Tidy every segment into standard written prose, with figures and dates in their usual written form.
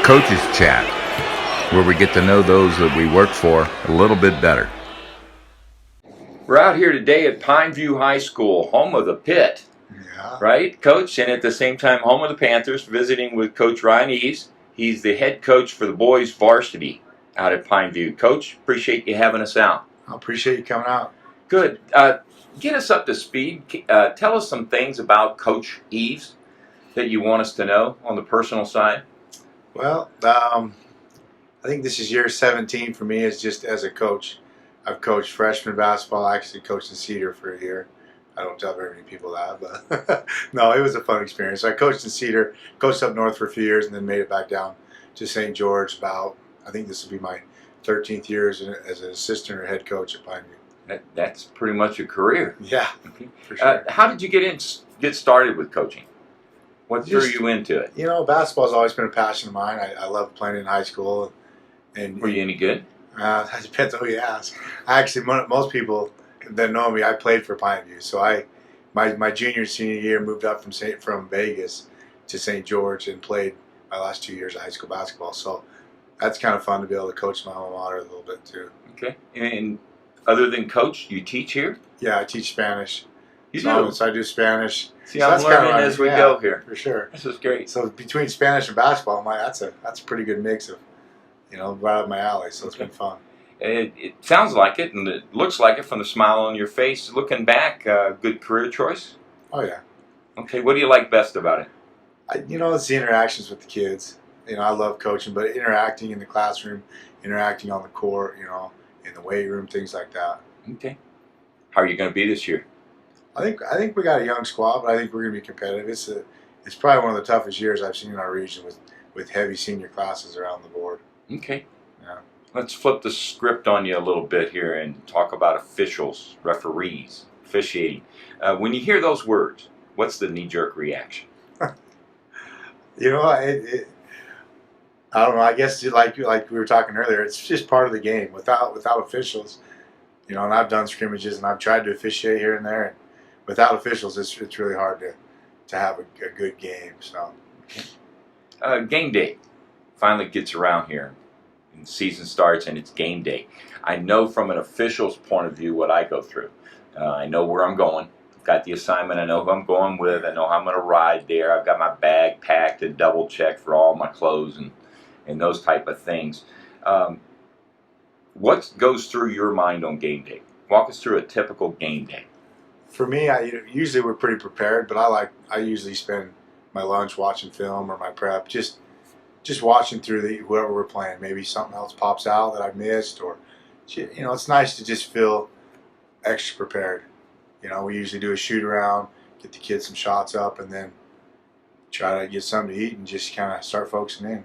Coaches Chat, where we get to know those that we work for a little bit better. We're out here today at Pineview High School, home of the Pit. Yeah. Right, Coach? And at the same time, home of the Panthers, visiting with Coach Ryan Eves. He's the head coach for the boys varsity out at Pineview. Coach, appreciate you having us out. I appreciate you coming out. Good. Get us up to speed. Tell us some things about Coach Eves that you want us to know on the personal side. Well, I think this is year 17 for me as a coach. I've coached freshman basketball. I actually coached in Cedar for a year. I don't tell very many people that, but no, it was a fun experience. So I coached in Cedar, coached up north for a few years, and then made it back down to St. George about, I think this will be my 13th year as an assistant or head coach at Pineview. That's pretty much a career. Yeah, for sure. How did you get started with coaching? What threw you into it? You know, basketball's always been a passion of mine. I love playing in high school. And were you any good? That depends on who you ask. Actually, most people that know me, I played for Pineview. So my junior senior year moved up from Vegas to St. George and played my last 2 years of high school basketball. So that's kind of fun to be able to coach my alma mater a little bit too. Okay. And other than coach, you teach here? Yeah, I teach Spanish. You do? So I do Spanish. See, I'm learning as we go here. For sure. This is great. So between Spanish and basketball, I'm like, that's a pretty good mix of, right up my alley. So it's been fun. It sounds like it, and it looks like it from the smile on your face. Looking back, good career choice? Oh, yeah. Okay, what do you like best about it? It's the interactions with the kids. I love coaching, but interacting in the classroom, interacting on the court, in the weight room, things like that. Okay. How are you going to be this year? I think we got a young squad, but I think we're going to be competitive. It's probably one of the toughest years I've seen in our region with heavy senior classes around the board. Okay. Yeah. Let's flip the script on you a little bit here and talk about officials, referees, officiating. When you hear those words, what's the knee-jerk reaction? I don't know. I guess like we were talking earlier, it's just part of the game. Without officials, and I've done scrimmages and I've tried to officiate here and there, and without officials, it's really hard to have a good game. So, game day finally gets around here. And the season starts and it's game day. I know from an official's point of view what I go through. I know where I'm going. I've got the assignment. I know who I'm going with. I know how I'm going to ride there. I've got my bag packed and double checked for all my clothes and those type of things. What goes through your mind on game day? Walk us through a typical game day. For me, usually we're pretty prepared, but I usually spend my lunch watching film or my prep, just watching through whoever we're playing. Maybe something else pops out that I missed, or it's nice to just feel extra prepared. We usually do a shoot around, get the kids some shots up, and then try to get something to eat and just kind of start focusing in.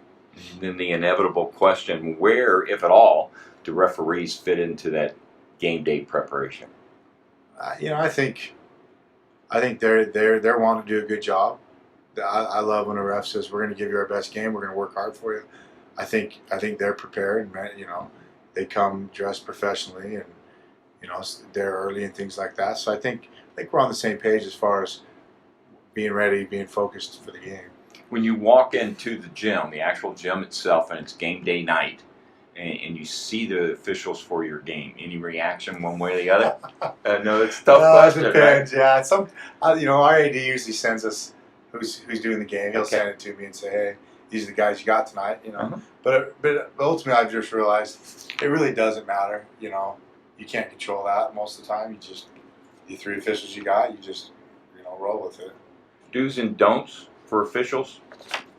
And then the inevitable question: where, if at all, do referees fit into that game day preparation? I think they're wanting to do a good job. I love when a ref says we're going to give you our best game. We're going to work hard for you. I think they're prepared. And, they come dressed professionally and they're early and things like that. So I think we're on the same page as far as being ready, being focused for the game. When you walk into the gym, the actual gym itself, and it's game day night, and you see the officials for your game, any reaction one way or the other? No, it's a tough question. It depends. Right? Yeah, our AD usually sends us who's doing the game. He'll send it to me and say, "Hey, these are the guys you got tonight." But ultimately, I've just realized it really doesn't matter. You can't control that most of the time. The three officials you got, you just roll with it. Do's and don'ts for officials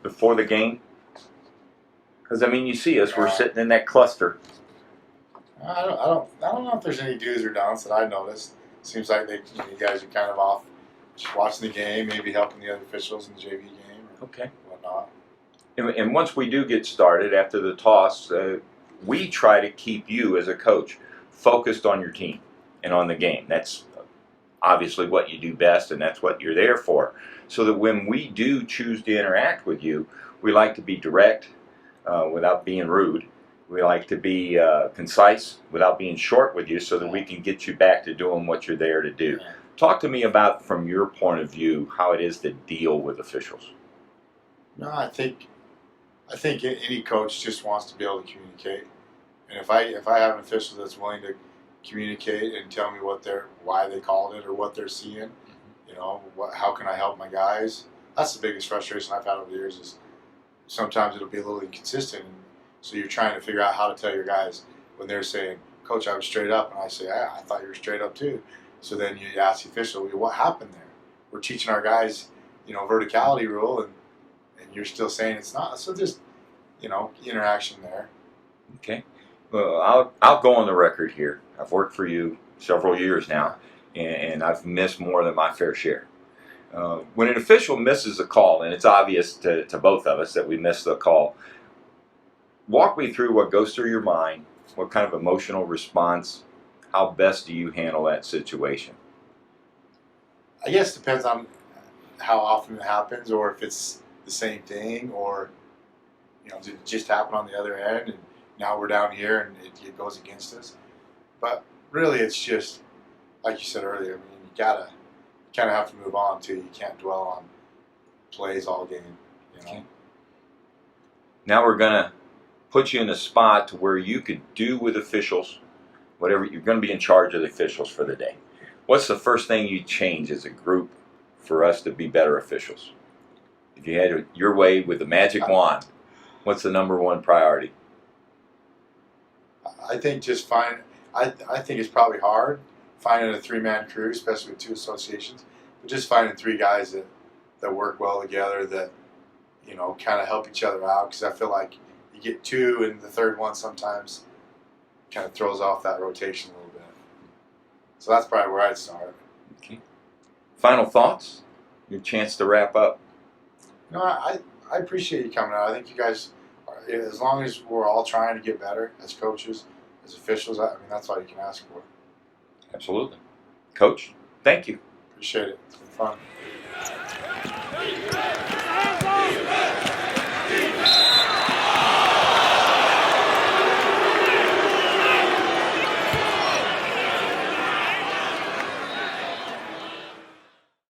before the game. Because you see us, we're sitting in that cluster. I don't know if there's any do's or don'ts that I noticed. Seems like you guys are kind of off, just watching the game, maybe helping the other officials in the JV game or whatnot. And once we do get started after the toss, we try to keep you as a coach focused on your team and on the game. That's obviously what you do best, and that's what you're there for. So that when we do choose to interact with you, we like to be direct without being rude. We like to be concise without being short with you, so that we can get you back to doing what you're there to do. Talk to me about, from your point of view, how it is to deal with officials. No, I think I think any coach just wants to be able to communicate, and if I have an official that's willing to communicate and tell me why they called it or what they're seeing, how can I help my guys? That's the biggest frustration I've had over the years. Is sometimes it'll be a little inconsistent, and so you're trying to figure out how to tell your guys when they're saying, "Coach, I was straight up," and I say, "I thought you were straight up too." So then you ask the official, "Well, what happened there?" We're teaching our guys, verticality rule, and you're still saying it's not. So just interaction there. Okay. Well, I'll go on the record here. I've worked for you several years now, and I've missed more than my fair share. When an official misses a call, and it's obvious to both of us that we missed the call, walk me through what goes through your mind, what kind of emotional response, how best do you handle that situation? I guess it depends on how often it happens, or if it's the same thing, or did it just happen on the other end, and now we're down here and it goes against us. But really, it's just like you said earlier. I mean, you gotta kind of have to move on too. You can't dwell on plays all game. Okay. Now we're gonna put you in a spot to where you could do with officials whatever you're going to be in charge of the officials for the day. What's the first thing you change as a group for us to be better officials? If you had it your way with the magic wand, what's the number one priority? I think I think it's probably hard finding a 3-man crew, especially with 2 associations, but just finding 3 guys that work well together, that kind of help each other out, because I feel like you get 2 and the third one sometimes kind of throws off that rotation a little bit. So that's probably where I'd start. Okay. Final thoughts? Your chance to wrap up. I appreciate you coming out. I think you guys, as long as we're all trying to get better as coaches, as officials, I mean, that's all you can ask for. Absolutely. Coach, thank you. Appreciate it. It's been fun.